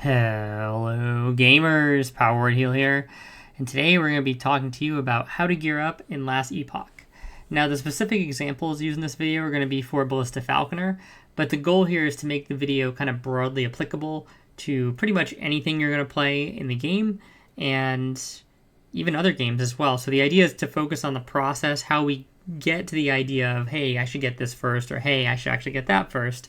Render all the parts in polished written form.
Hello gamers, Power Word Heal here, and today we're going to be talking to you about how to gear up in Last Epoch. Now the specific examples used in this video are going to be for Ballista Falconer, but the goal here is to make the video kind of broadly applicable to pretty much anything you're going to play in the game, and even other games as well. So the idea is to focus on the process, how we get to the idea of, hey, I should get this first, or hey, I should actually get that first.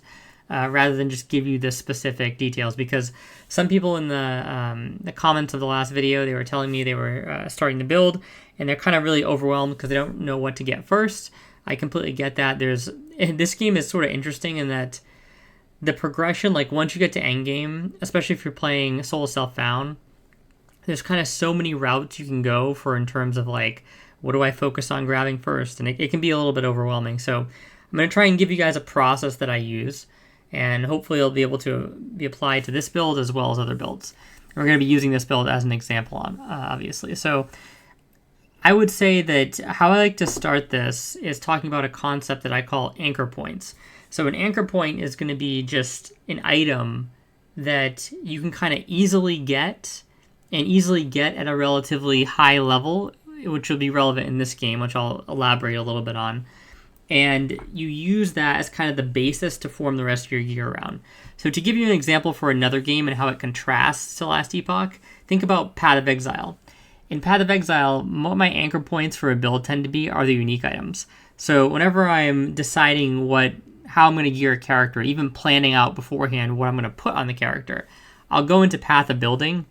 Rather than just give you the specific details, because some people in the comments of the last video, they were telling me they were starting to build and they're kind of really overwhelmed because they don't know what to get first. I completely get that. This game is sort of interesting in that the progression, like once you get to endgame, especially if you're playing Soul Self-Found, there's kind of so many routes you can go for in terms of like, what do I focus on grabbing first? And it can be a little bit overwhelming. So I'm going to try and give you guys a process that I use, and hopefully it'll be able to be applied to this build as well as other builds. We're going to be using this build as an example, obviously. So I would say that how I like to start this is talking about a concept that I call anchor points. So an anchor point is going to be just an item that you can kind of easily get at a relatively high level, which will be relevant in this game, which I'll elaborate a little bit on. And you use that as kind of the basis to form the rest of your gear around. So to give you an example for another game and how it contrasts to Last Epoch, think about Path of Exile. In Path of Exile, what my anchor points for a build tend to be are the unique items. So whenever I'm deciding how I'm going to gear a character, even planning out beforehand what I'm going to put on the character, I'll go into Path of Building,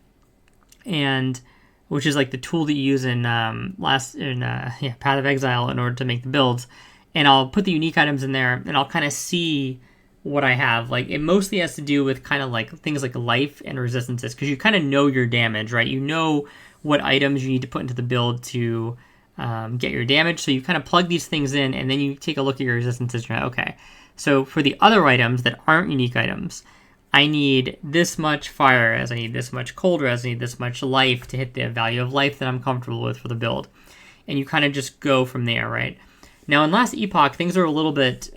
and which is like the tool that you use in Path of Exile in order to make the builds. And I'll put the unique items in there, and I'll kind of see what I have. Like, it mostly has to do with kind of like things like life and resistances, because you kind of know your damage, right? You know what items you need to put into the build to get your damage. So you kind of plug these things in, and then you take a look at your resistances. And you're like, okay, so for the other items that aren't unique items, I need this much fire res, I need this much cold res, I need this much life to hit the value of life that I'm comfortable with for the build. And you kind of just go from there, right? Now, in Last Epoch, things are a little bit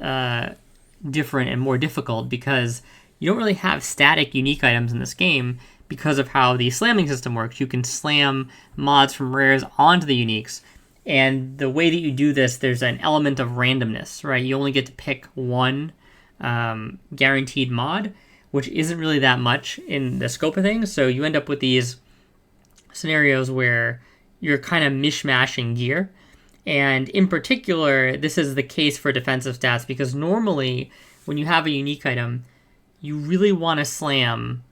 different and more difficult because you don't really have static unique items in this game because of how the slamming system works. You can slam mods from rares onto the uniques, and the way that you do this, there's an element of randomness, right? You only get to pick one guaranteed mod, which isn't really that much in the scope of things, so you end up with these scenarios where you're kind of mishmashing gear. And in particular, this is the case for defensive stats, because normally when you have a unique item, you really want to slam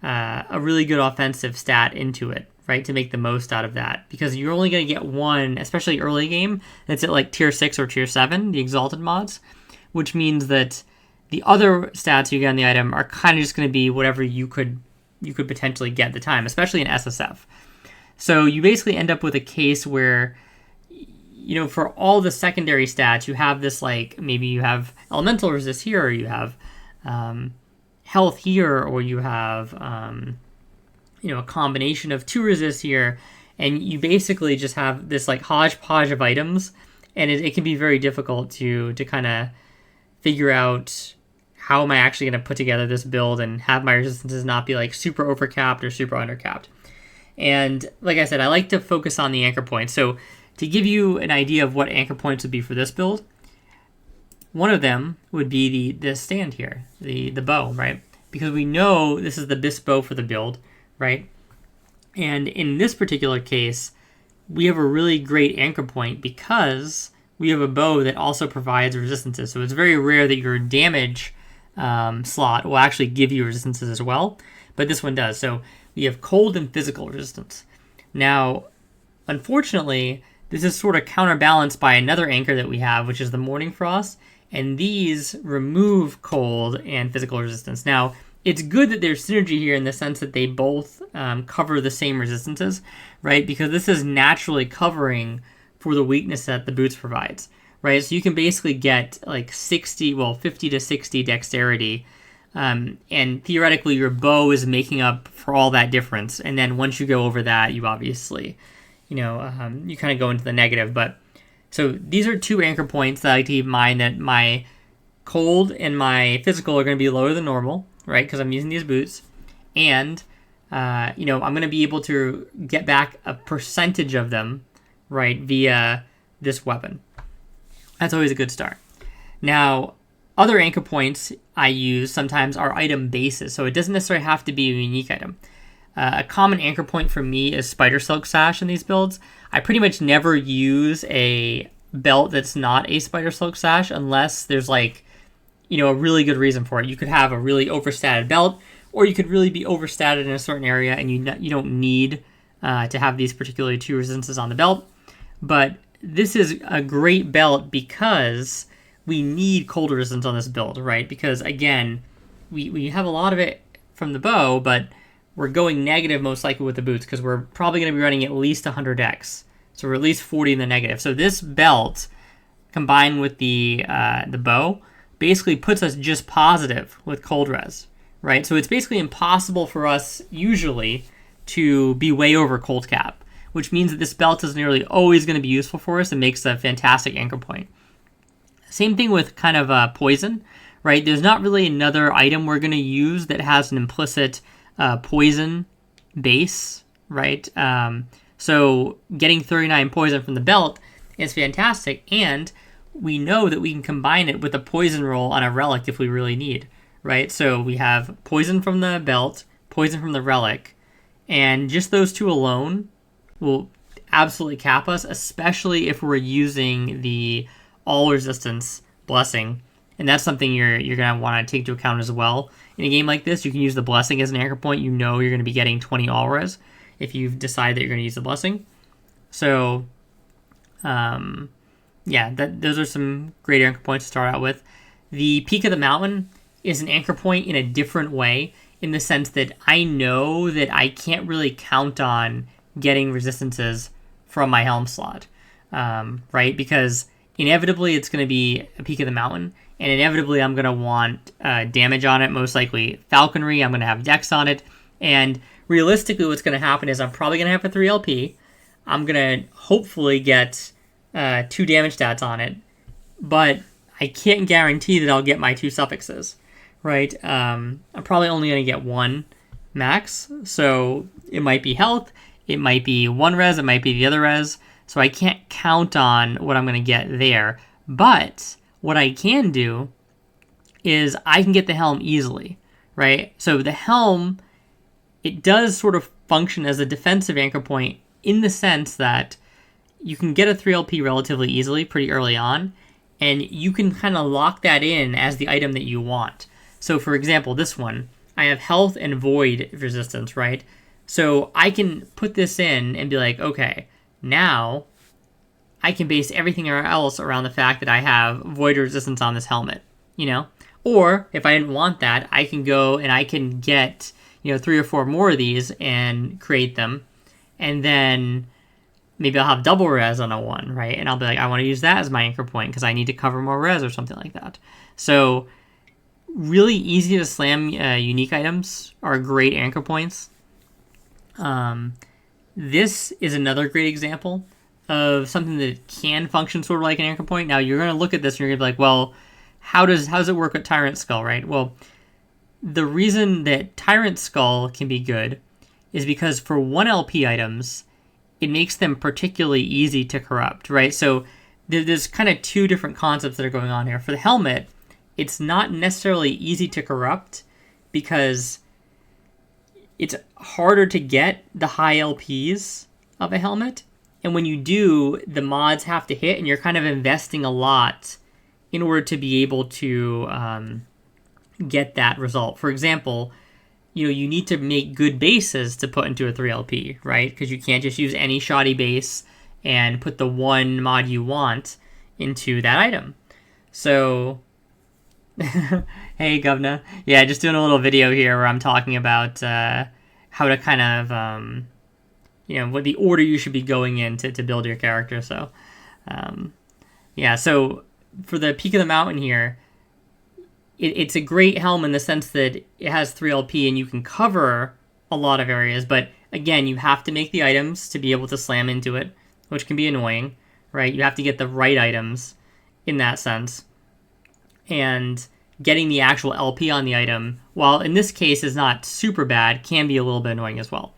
a really good offensive stat into it, right, to make the most out of that. Because you're only going to get one, especially early game, that's at like tier 6 or tier 7, the exalted mods, which means that the other stats you get on the item are kind of just going to be whatever you could potentially get at the time, especially in SSF. So you basically end up with a case where, you know, for all the secondary stats, you have this, like, maybe you have elemental resist here, or you have health here, or you have, a combination of 2 resists here, and you basically just have this, like, hodgepodge of items, and it can be very difficult to kind of figure out how am I actually going to put together this build and have my resistances not be, like, super overcapped or super undercapped. And, like I said, I like to focus on the anchor points. So to give you an idea of what anchor points would be for this build, one of them would be the stand here, the bow, right? Because we know this is the best bow for the build, right? And in this particular case, we have a really great anchor point because we have a bow that also provides resistances. So it's very rare that your damage slot will actually give you resistances as well, but this one does. So we have cold and physical resistance. Now, unfortunately, this is sort of counterbalanced by another anchor that we have, which is the Morning Frost, and these remove cold and physical resistance. Now, it's good that there's synergy here in the sense that they both cover the same resistances, right? Because this is naturally covering for the weakness that the boots provides, right? So you can basically get like 50 to 60 dexterity, and theoretically your bow is making up for all that difference. And then once you go over that, you obviously, you kind of go into the negative. But so these are 2 anchor points that I like to keep in mind, that my cold and my physical are going to be lower than normal, right? Because I'm using these boots. and I'm going to be able to get back a percentage of them, right, via this weapon. That's always a good start. Now, other anchor points I use sometimes are item bases, so it doesn't necessarily have to be a unique item. A common anchor point for me is Spider Silk Sash in these builds. I pretty much never use a belt that's not a Spider Silk Sash unless there's a really good reason for it. You could have a really overstated belt, or you could really be overstated in a certain area and you don't need to have these particularly 2 resistances on the belt. But this is a great belt because we need cold resistance on this build, right? Because again, we have a lot of it from the bow, but we're going negative most likely with the boots because we're probably going to be running at least 100x. So we're at least 40 in the negative. So this belt, combined with the bow, basically puts us just positive with cold res, right? So it's basically impossible for us usually to be way over cold cap, which means that this belt is nearly always going to be useful for us and makes a fantastic anchor point. Same thing with kind of poison, right? There's not really another item we're going to use that has an implicit poison base, right? So getting 39 poison from the belt is fantastic, and we know that we can combine it with a poison roll on a relic if we really need, right? So we have poison from the belt, poison from the relic, and just those 2 alone will absolutely cap us, especially if we're using the all resistance blessing. And that's something you're going to want to take into account as well. In a game like this, you can use the blessing as an anchor point. You know you're going to be getting 20 all res if you've decided that you're going to use the blessing. So, those are some great anchor points to start out with. The Peak of the Mountain is an anchor point in a different way, in the sense that I know that I can't really count on getting resistances from my helm slot, right? Because inevitably it's going to be a Peak of the Mountain, and inevitably I'm going to want damage on it, most likely falconry. I'm going to have dex on it, and realistically what's going to happen is I'm probably going to have a 3 LP. I'm going to hopefully get 2 damage stats on it, but I can't guarantee that I'll get my 2 suffixes, right? I'm probably only going to get 1 max, so it might be health, it might be 1 res, it might be the other res, so I can't count on what I'm going to get there. But what I can do is I can get the helm easily, right? So the helm, it does sort of function as a defensive anchor point in the sense that you can get a 3LP relatively easily pretty early on, and you can kind of lock that in as the item that you want. So for example, this one, I have health and void resistance, right? So I can put this in and be like, okay, now I can base everything else around the fact that I have void resistance on this helmet, Or if I didn't want that, I can go and I can get, 3 or 4 more of these and create them. And then maybe I'll have double res on a 1, right? And I'll be like, I want to use that as my anchor point because I need to cover more res or something like that. So really easy to slam unique items are great anchor points. This is another great example of something that can function sort of like an anchor point. Now you're going to look at this and you're going to be like, well, how does it work with Tyrant Skull, right? Well, the reason that Tyrant Skull can be good is because for 1 LP items, it makes them particularly easy to corrupt, right? So there's kind of 2 different concepts that are going on here. For the helmet, it's not necessarily easy to corrupt because it's harder to get the high LPs of a helmet. And when you do, the mods have to hit, and you're kind of investing a lot in order to be able to get that result. For example, you need to make good bases to put into a 3LP, right? Because you can't just use any shoddy base and put the 1 mod you want into that item. So, hey, Govna. Yeah, just doing a little video here where I'm talking about how to kind of, what the order you should be going in to build your character. So, so for the Peak of the Mountain here, it's a great helm in the sense that it has 3LP and you can cover a lot of areas, but again, you have to make the items to be able to slam into it, which can be annoying, right? You have to get the right items in that sense. And getting the actual LP on the item, while in this case is not super bad, can be a little bit annoying as well.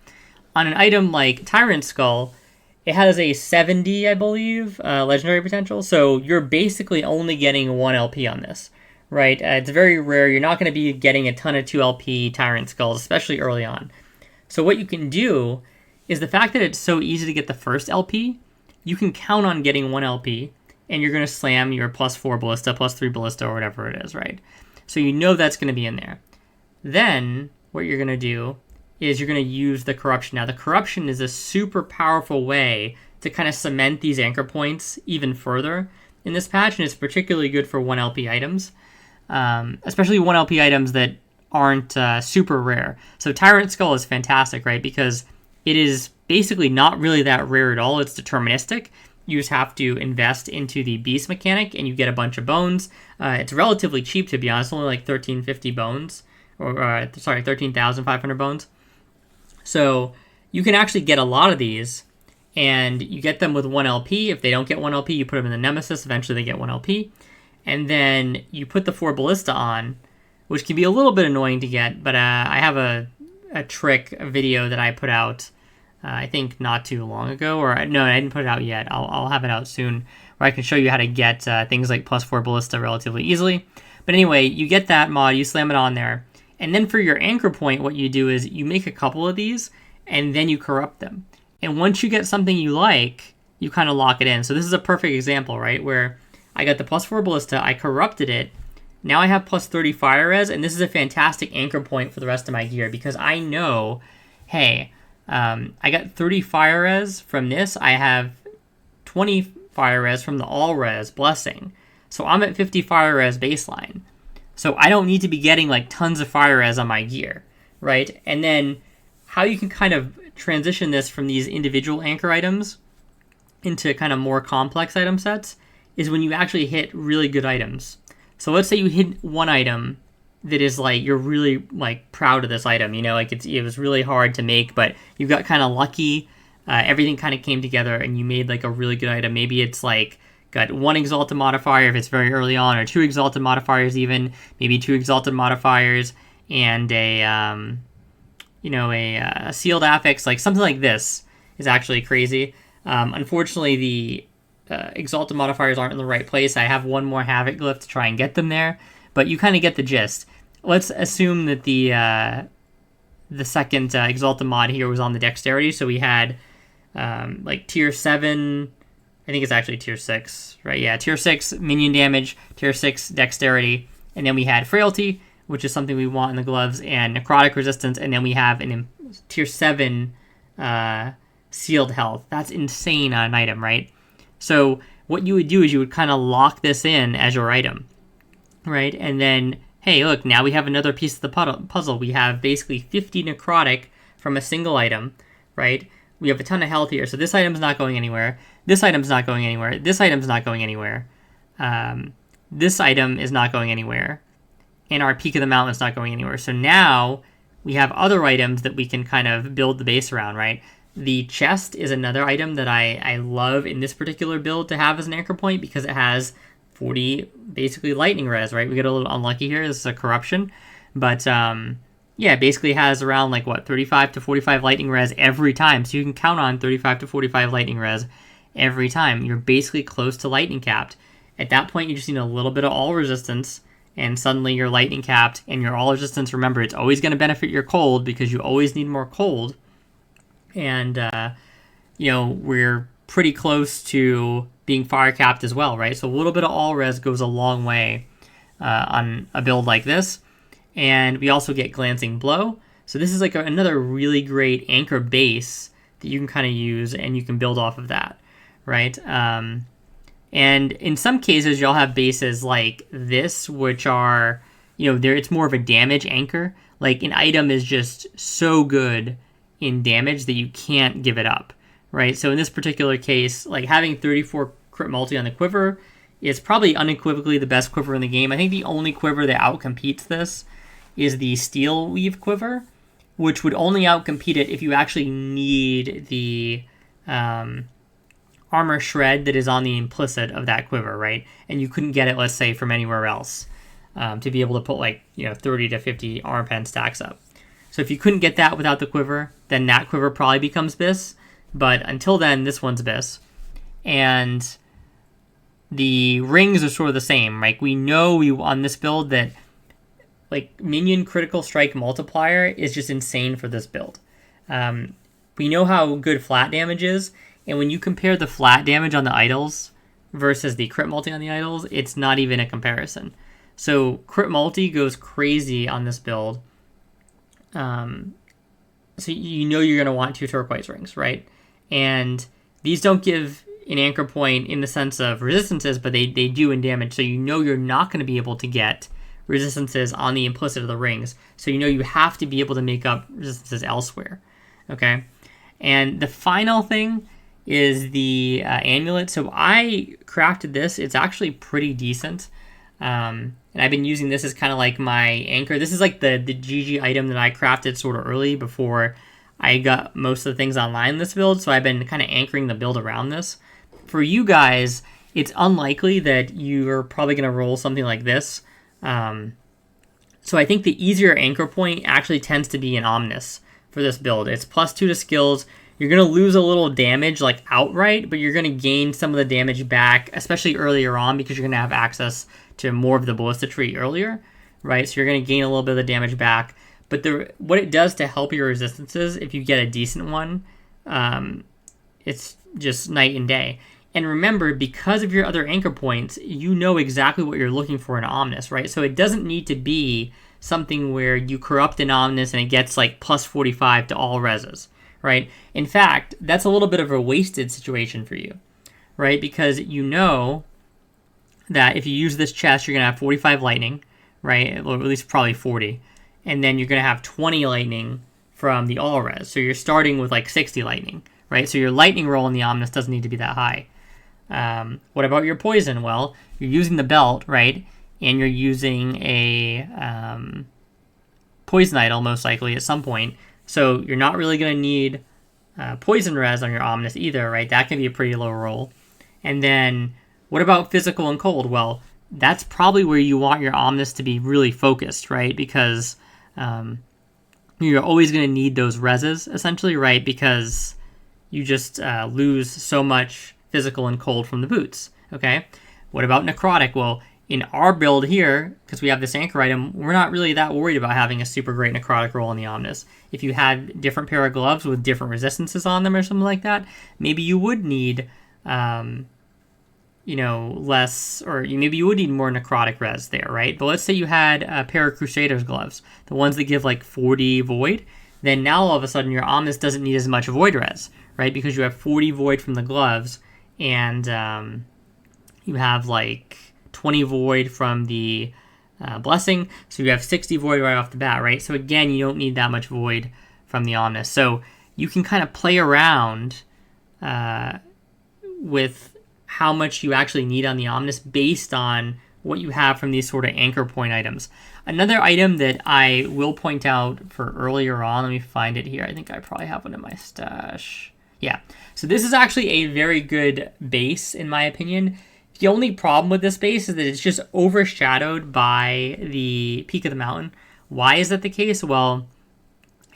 On an item like Tyrant Skull, it has a 70, I believe, legendary potential, so you're basically only getting 1 LP on this, right? It's very rare. You're not going to be getting a ton of 2 LP Tyrant Skulls, especially early on. So what you can do is the fact that it's so easy to get the first LP, you can count on getting 1 LP, and you're going to slam your +4 ballista, +3 ballista, or whatever it is, right? So you know that's going to be in there. Then what you're going to do is you're going to use the corruption. Now, the corruption is a super powerful way to kind of cement these anchor points even further in this patch, and it's particularly good for 1 LP items, especially 1 LP items that aren't super rare. So Tyrant Skull is fantastic, right? Because it is basically not really that rare at all. It's deterministic. You just have to invest into the beast mechanic, and you get a bunch of bones. It's relatively cheap, to be honest, only like 1350 bones, or 13,500 bones. So you can actually get a lot of these, and you get them with 1 LP. If they don't get 1 LP, you put them in the Nemesis. Eventually they get 1 LP. And then you put the 4 Ballista on, which can be a little bit annoying to get, but I have a video that I put out, I think not too long ago, or no, I didn't put it out yet. I'll have it out soon, where I can show you how to get things like +4 Ballista relatively easily. But anyway, you get that mod, you slam it on there, and then for your anchor point, what you do is you make a couple of these, and then you corrupt them. And once you get something you like, you kind of lock it in. So this is a perfect example, right, where I got the +4 Ballista, I corrupted it, now I have +30 fire res, and this is a fantastic anchor point for the rest of my gear, because I know, hey, I got 30 fire res from this, I have 20 fire res from the all res blessing, so I'm at 50 fire res baseline. So I don't need to be getting like tons of fire res on my gear, right? And then how you can kind of transition this from these individual anchor items into kind of more complex item sets is when you actually hit really good items. So let's say you hit one item that is like, you're really like proud of this item, you know, like it was really hard to make, but you got kind of lucky. Everything kind of came together and you made like a really good item. Maybe it's like got 1 exalted modifier if it's very early on, or 2 exalted modifiers even, maybe 2 exalted modifiers and a sealed affix, like something like this is actually crazy. Unfortunately, the exalted modifiers aren't in the right place. I have one more Havoc glyph to try and get them there, but you kind of get the gist. Let's assume that the second exalted mod here was on the dexterity, so we had like tier 7, I think it's actually tier 6, right? Yeah, tier 6 minion damage, tier 6 dexterity, and then we had frailty, which is something we want in the gloves, and necrotic resistance, and then we have an tier 7 sealed health. That's insane on an item, right? So what you would do is you would kind of lock this in as your item, right? And then, hey, look, now we have another piece of the puzzle. We have basically 50 necrotic from a single item, right? We have a ton of health here, so this item's not going anywhere. This item's not going anywhere. This item's not going anywhere. This item is not going anywhere. And our Peak of the Mountain is not going anywhere. So now we have other items that we can kind of build the base around, right? The chest is another item that I love in this particular build to have as an anchor point, because it has 40 basically lightning res, right? We get a little unlucky here. This is a corruption. But yeah, it basically has around like, 35 to 45 lightning res every time. So you can count on 35 to 45 lightning res every time. You're basically close to lightning capped. At that point, you just need a little bit of all resistance, and suddenly you're lightning capped, and your all resistance, remember, it's always going to benefit your cold because you always need more cold. And, we're pretty close to being fire capped as well, right? So a little bit of all res goes a long way on a build like this. And we also get glancing blow. So this is like another really great anchor base that you can kind of use, and you can build off of that, right? And in some cases, you'll have bases like this, which are, it's more of a damage anchor. Like an item is just so good in damage that you can't give it up, right? So in this particular case, like having 34 crit multi on the quiver is probably unequivocally the best quiver in the game. I think the only quiver that outcompetes this is the Steel Weave quiver, which would only outcompete it if you actually need the armor shred that is on the implicit of that quiver, right? And you couldn't get it, let's say, from anywhere else. to be able to put like 30 to 50 armor pen stacks up. So if you couldn't get that without the quiver, then that quiver probably becomes bis. But until then, this one's bis. And the rings are sort of the same. Like we know on this build that like minion critical strike multiplier is just insane for this build. We know how good flat damage is, and when you compare the flat damage on the idols versus the crit multi on the idols, it's not even a comparison. So crit multi goes crazy on this build. So you're going to want 2 turquoise rings, right? And these don't give an anchor point in the sense of resistances, but they do in damage. So you're not going to be able to get resistances on the implicit of the rings. So you have to be able to make up resistances elsewhere, okay? And the final thing is the amulet. So I crafted this. It's actually pretty decent. And I've been using this as kind of like my anchor. This is like the GG item that I crafted sort of early before I got most of the things online in this build. So I've been kind of anchoring the build around this. For you guys, it's unlikely that you're probably going to roll something like this. So I think the easier anchor point actually tends to be an Omnis for this build. It's +2 to skills. You're going to lose a little damage like outright, but you're going to gain some of the damage back, especially earlier on, because you're going to have access to more of the ballista tree earlier, right? So you're going to gain a little bit of the damage back. But what it does to help your resistances, if you get a decent one, it's just night and day. And remember, because of your other anchor points, you know exactly what you're looking for in Omnis, right? So it doesn't need to be something where you corrupt an Omnis and it gets like +45 to all reses, right? In fact, that's a little bit of a wasted situation for you, right? Because you know that if you use this chest, you're going to have 45 lightning, right? Or at least probably 40. And then you're going to have 20 lightning from the all res. So you're starting with like 60 lightning, right? So your lightning roll in the Omnis doesn't need to be that high. What about your poison? Well, you're using the belt, right? And you're using a poison idol most likely at some point. So you're not really going to need poison res on your Omnis either, right? That can be a pretty low roll. And then what about physical and cold? Well, that's probably where you want your Omnis to be really focused, right? Because you're always going to need those reses, essentially, right? Because you just lose so much physical and cold from the boots, okay? What about necrotic? Well, in our build here, because we have this anchor item, we're not really that worried about having a super great necrotic roll in the Omnis. If you had different pair of gloves with different resistances on them or something like that, maybe you would need less, or maybe you would need more necrotic res there, right? But let's say you had a pair of Crusader's gloves, the ones that give like 40 void, then now all of a sudden your Omnis doesn't need as much void res, right? Because you have 40 void from the gloves, and you have like 20 void from the blessing, so you have 60 void right off the bat, right? So again, you don't need that much void from the Omnis. So you can kind of play around with how much you actually need on the Omnis based on what you have from these sort of anchor point items. Another item that I will point out for earlier on, let me find it here. I think I probably have one in my stash. Yeah, so this is actually a very good base in my opinion. The only problem with this base is that it's just overshadowed by the peak of the mountain. Why is that the case? Well,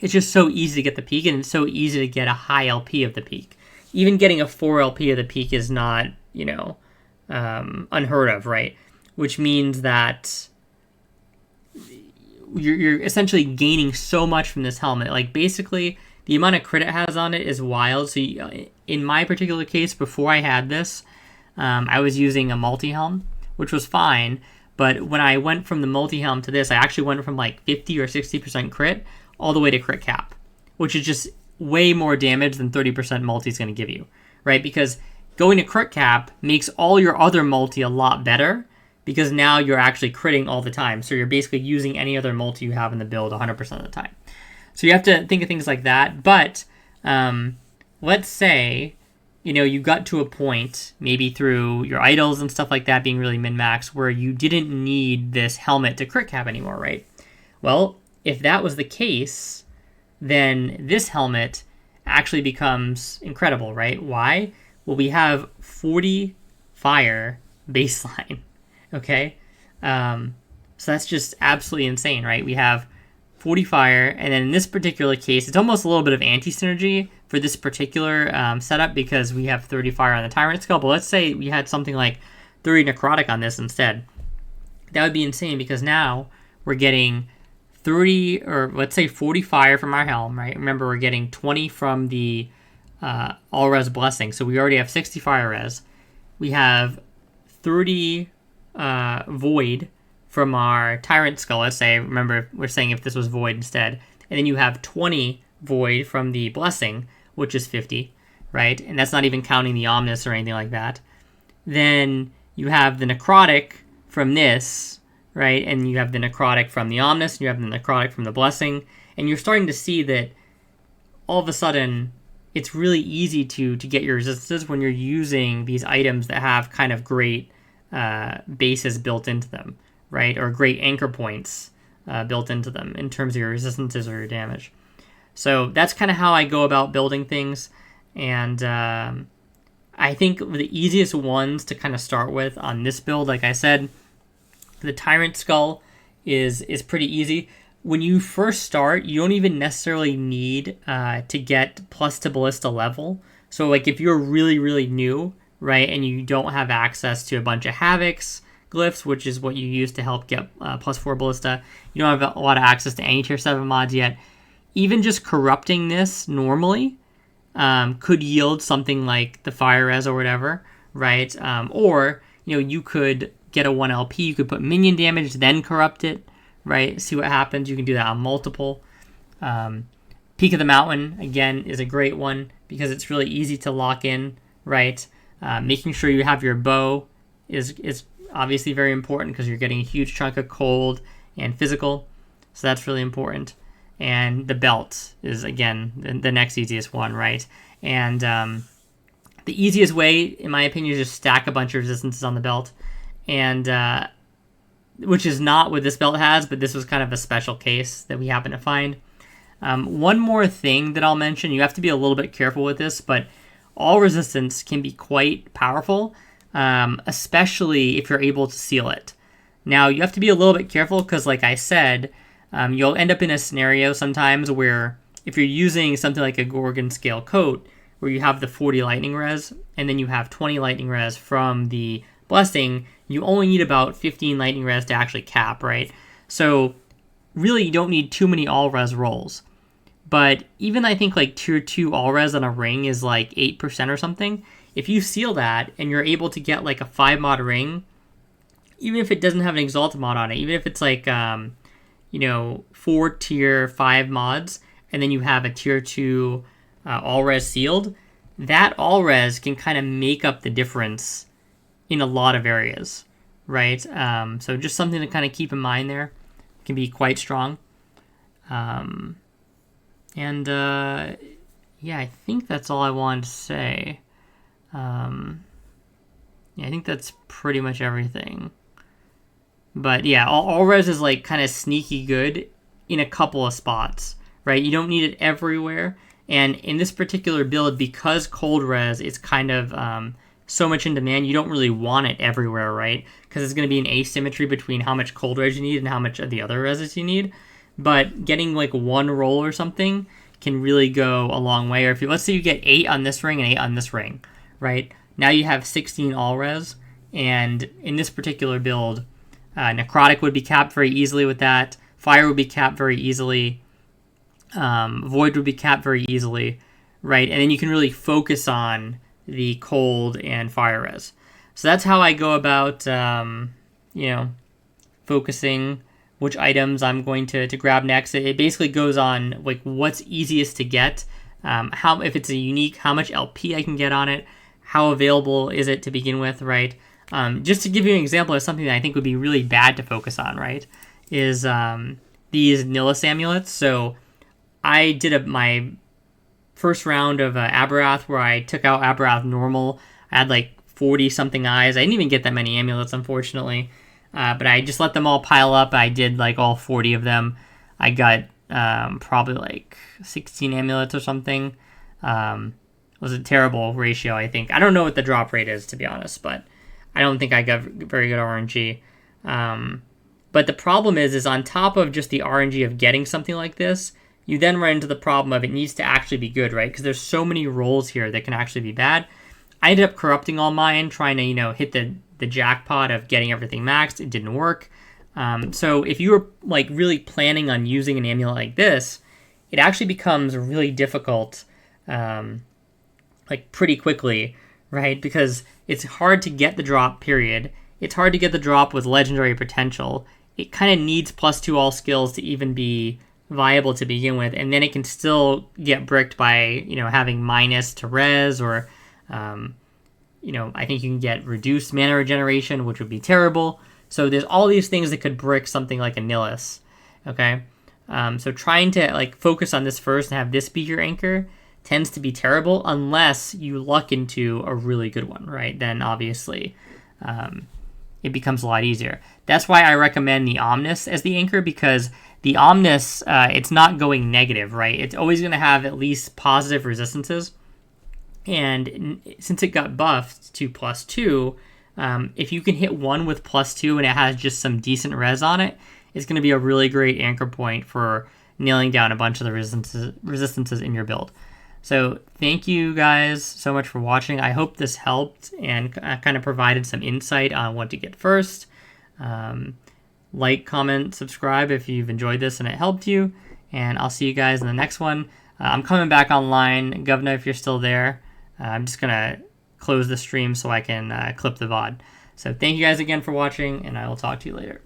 it's just so easy to get the peak, and it's so easy to get a high LP of the peak. Even getting a 4 LP of the peak is not, unheard of, right? Which means that you're essentially gaining so much from this helmet. Like, basically, the amount of crit it has on it is wild. So in my particular case, before I had this, I was using a multi-helm, which was fine. But when I went from the multi-helm to this, I actually went from like 50 or 60% crit all the way to crit cap, which is just way more damage than 30% multi is going to give you, right? Because going to crit cap makes all your other multi a lot better, because now you're actually critting all the time. So you're basically using any other multi you have in the build 100% of the time. So you have to think of things like that. But let's say, you got to a point, maybe through your idols and stuff like that being really min-max, where you didn't need this helmet to crit cap anymore, right? Well, if that was the case, then this helmet actually becomes incredible, right? Why? Well, we have 40 fire baseline, okay? So that's just absolutely insane, right? We have 40 fire, and then in this particular case, it's almost a little bit of anti-synergy for this particular setup because we have 30 fire on the Tyrant Skull, but let's say we had something like 30 necrotic on this instead. That would be insane because now we're getting 30, or let's say 40 fire from our helm, right? Remember, we're getting 20 from the all-res blessing, so we already have 60 fire res. We have 30 void from our Tyrant Skull, let's say. Remember, we're saying if this was void instead. And then you have 20 void from the blessing, which is 50, right? And that's not even counting the Omnis or anything like that. Then you have the necrotic from this, right? And you have the necrotic from the Omnis, and you have the necrotic from the blessing. And you're starting to see that all of a sudden it's really easy to get your resistances when you're using these items that have kind of great bases built into them, right? Or great anchor points built into them in terms of your resistances or your damage. So that's kind of how I go about building things. And I think the easiest ones to kind of start with on this build, like I said, the Tyrant Skull is pretty easy. When you first start, you don't even necessarily need to get plus to ballista level. So like if you're really, really new, right, and you don't have access to a bunch of Havocs glyphs, which is what you use to help get plus 4 ballista, you don't have a lot of access to any tier 7 mods yet, even just corrupting this normally could yield something like the fire res or whatever, right? Or, you could get a 1 LP, you could put minion damage, then corrupt it, right? See what happens. You can do that on multiple. Peak of the Mountain, again, is a great one because it's really easy to lock in, right? Making sure you have your bow is obviously very important because you're getting a huge chunk of cold and physical. So that's really important. And the belt is, again, the next easiest one, right? And the easiest way, in my opinion, is just stack a bunch of resistances on the belt. And which is not what this belt has, but this was kind of a special case that we happen to find. One more thing that I'll mention, you have to be a little bit careful with this, but all resistance can be quite powerful, especially if you're able to seal it. Now, you have to be a little bit careful because, like I said, you'll end up in a scenario sometimes where if you're using something like a Gorgon Scale Coat, where you have the 40 lightning res, and then you have 20 lightning res from the blessing, you only need about 15 lightning res to actually cap, right? So really you don't need too many all res rolls. But even I think like tier 2 all res on a ring is like 8% or something. If you seal that and you're able to get like a 5 mod ring, even if it doesn't have an exalted mod on it, even if it's like 4 tier 5 mods, and then you have a tier 2 all res sealed, that all res can kind of make up the difference in a lot of areas, right? So just something to kind of keep in mind there. It can be quite strong. Yeah, I think that's all I wanted to say. Yeah, I think that's pretty much everything. But yeah, all res is like kind of sneaky good in a couple of spots, right? You don't need it everywhere. And in this particular build, because cold res is kind of so much in demand, you don't really want it everywhere, right? Because it's going to be an asymmetry between how much cold res you need and how much of the other reses you need. But getting like one roll or something can really go a long way. Or if let's say you get 8 on this ring and 8 on this ring, right? Now you have 16 all res, and in this particular build, necrotic would be capped very easily with that. Fire would be capped very easily. Void would be capped very easily, right? And then you can really focus on the cold and fire res. So that's how I go about, focusing which items I'm going to grab next. It basically goes on like what's easiest to get, how if it's a unique, how much LP I can get on it, how available is it to begin with, right? Just to give you an example of something that I think would be really bad to focus on, right, is these Nihilus amulets. So I did my first round of Aberath where I took out Aberath normal. I had like 40-something eyes. I didn't even get that many amulets, unfortunately. But I just let them all pile up. I did like all 40 of them. I got probably like 16 amulets or something. It was a terrible ratio, I think. I don't know what the drop rate is, to be honest, but I don't think I got very good RNG. But the problem is on top of just the RNG of getting something like this, you then run into the problem of it needs to actually be good, right? Because there's so many rolls here that can actually be bad. I ended up corrupting all mine, trying to, hit the jackpot of getting everything maxed. It didn't work. So if you were like really planning on using an amulet like this, it actually becomes really difficult, like pretty quickly, right? Because it's hard to get the drop, period. It's hard to get the drop with legendary potential. It kind of needs +2 all skills to even be viable to begin with, and then it can still get bricked by, having minus to res, or, I think you can get reduced mana regeneration, which would be terrible. So there's all these things that could brick something like a Nihilus, okay? So trying to like focus on this first and have this be your anchor tends to be terrible unless you luck into a really good one, right? Then obviously it becomes a lot easier. That's why I recommend the Omnis as the anchor, because the Omnis, it's not going negative, right? It's always going to have at least positive resistances. And since it got buffed to +2, if you can hit one with +2 and it has just some decent res on it, it's going to be a really great anchor point for nailing down a bunch of the resistances in your build. So thank you guys so much for watching. I hope this helped and kind of provided some insight on what to get first. Like, comment, subscribe if you've enjoyed this and it helped you. And I'll see you guys in the next one. I'm coming back online. Governor, if you're still there, I'm just going to close the stream so I can clip the VOD. So thank you guys again for watching, and I will talk to you later.